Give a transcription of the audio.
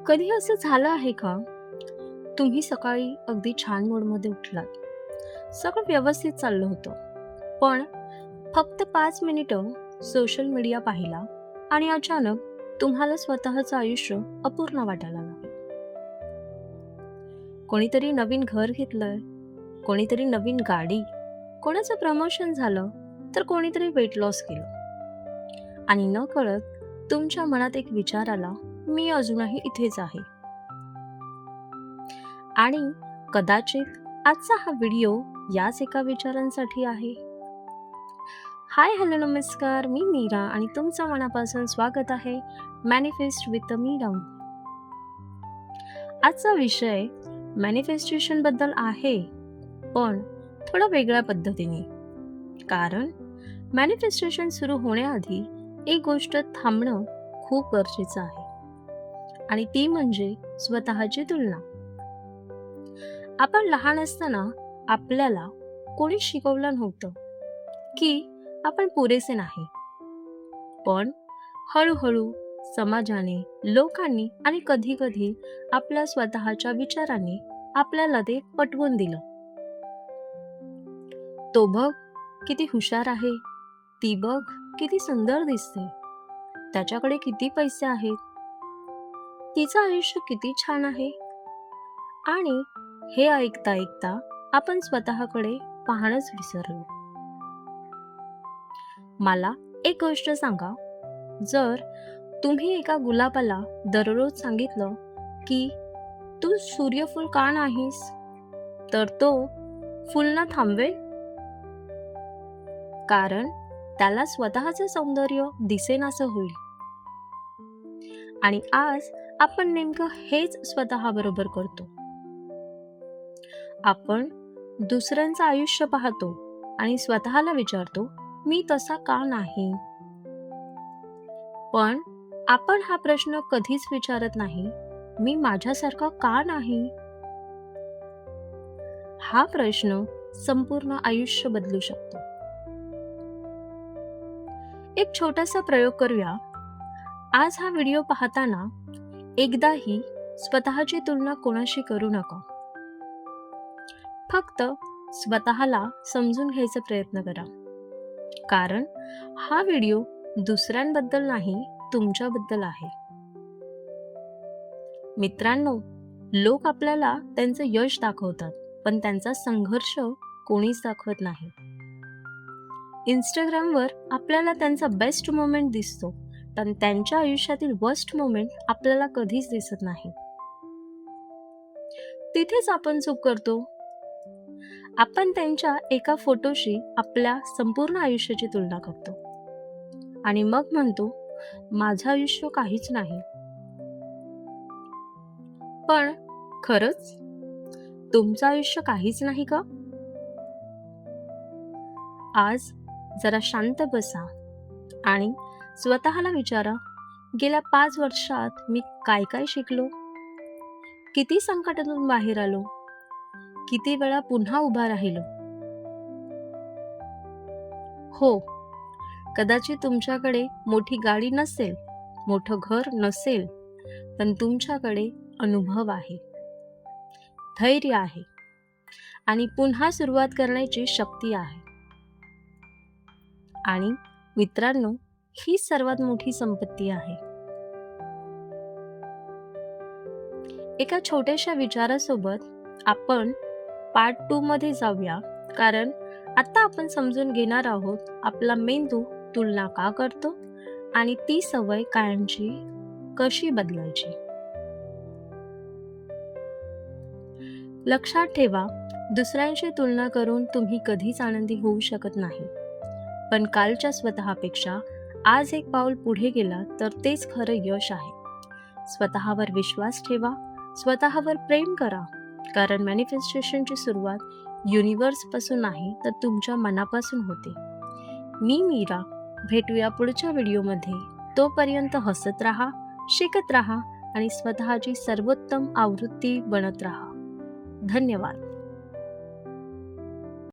कधी असं झालं आहे का? तुम्ही सकाळी अगदी छान मूडमध्ये उठलात. सगळं व्यवस्थित चाललं होतं. पण फक्त 5 मिनिटं सोशल मीडिया पाहिला आणि अचानक तुम्हाला स्वतःचं आयुष्य अपूर्ण वाटायला लागलं. कोणीतरी नवीन घर घेतलंय, कोणीतरी नवीन गाडी, कोणाचं प्रमोशन झालं, तर कोणीतरी वेट लॉस केलं. आणि नकळत तुमच्या मनात एक विचार आला, मी अजूनही इथेच आहे. आणि कदाचित आजचा हा व्हिडिओ याच एका विचारांसाठी आहे. हाय, हॅलो, नमस्कार. मी मीरा आणि तुमचं मनापासून स्वागत आहे मॅनिफेस्ट विथ मीरा. आजचा विषय मॅनिफेस्टेशन बद्दल आहे, पण थोडा वेगळ्या पद्धतीने. कारण मॅनिफेस्टेशन सुरू होण्याआधी एक गोष्ट थांबणं खूप गरजेचं आहे, आणि ती म्हणजे स्वतःची तुलना. आपण लहान असताना आपल्याला कोणी शिकवलं नव्हतं की आपण पुरेसे नाही. पण हळूहळू समाजाने, लोकांनी आणि कधी कधी आपल्या स्वतःच्या विचारांनी आपल्याला ते पटवून दिलं. तो बघ किती हुशार आहे, ती बघ किती सुंदर दिसते, त्याच्याकडे किती पैसे आहेत, तिचं आयुष्य किती छान आहे. आणि हे ऐकता ऐकता आपण स्वतःकडे पाहणंच विसरलो. मला एक गोष्ट सांगा, जर तुम्ही एका गुलाबाला दररोज सांगितलं की तू सूर्यफूल का नाहीस, तर तो फुल ना थांबवेल. कारण त्याला स्वतःचं सौंदर्य दिसेनासं होईल. आणि आज आपण नेमकं हेच स्वतःबरोबर करतो. आपण दुसऱ्यांचं आयुष्य पाहतो आणि स्वतःला विचारतो, मी तसा का नाही. पण आपण हा प्रश्न कधीच विचारत नाही, मी माझ्यासारखा का नाही. हा प्रश्न संपूर्ण आयुष्य बदलू शकतो. एक छोटासा प्रयोग करूया. आज हा व्हिडिओ पाहताना एकदाही स्वतःची तुलना कोणाशी करू नका. फक्त स्वतःला समजून घ्यायचा प्रयत्न करा. कारण हा व्हिडिओ दुसऱ्यांबद्दल नाही, तुमच्याबद्दल आहे. मित्रांनो, लोक आपल्याला त्यांचं यश दाखवतात, पण त्यांचा संघर्ष कोणीच दाखवत नाही. इंस्टाग्रामवर आपल्याला त्यांचा बेस्ट मोमेंट दिसतो, पण त्यांच्या आयुष्यातील वर्स्ट मोमेंट आपल्याला कधीच दिसत नाही. तिथेच आपण चूक करतो. आपण त्यांच्या एका फोटोशी आपल्या संपूर्ण आयुष्याची तुलना करतो आणि मग म्हणतो, माझं आयुष्य काहीच नाही. पण खरंच तुमचं आयुष्य काहीच नाही का? आज जरा शांत बसा आणि स्वतःला विचारा, गेल्या 5 वर्षात मी काय काय शिकलो, किती संकटातून बाहेर आलो, किती वेळा पुन्हा उभा राहिलो. हो, कदाचित तुमच्याकडे मोठी गाडी नसेल, मोठं घर नसेल, पण तुमच्याकडे अनुभव आहे, धैर्य आहे आणि पुन्हा सुरुवात करण्याची शक्ती आहे. आणि मित्रांनो, ही सर्वात मोठी संपत्ती आहे. एका छोट्याशा विचारासोबत आपण पार्ट 2 मध्ये जाऊया. कारण आता आपण समजून घेणार आहोत आपला मेंदू तुलना का करतो आणि ती सवय कायमची कशी बदलायची. लक्षात ठेवा, दुसऱ्यांशी तुलना करून तुम्ही कधीच आनंदी होऊ शकत नाही. पण कालच्या स्वतःपेक्षा आज एक पाऊल पुढे गेला तर तेच खरं यश आहे. स्वतःवर विश्वास ठेवा, स्वतःवर प्रेम करा. कारण मॅनिफेस्टेशनची सुरुवात युनिव्हर्सपासून नाही, तर तुमच्या मनापासून होते. मी मीरा. भेटूया पुढच्या व्हिडिओमध्ये. तोपर्यंत हसत राहा, शिकत राहा आणि स्वतःची सर्वोत्तम आवृत्ती बनत राहा. धन्यवाद.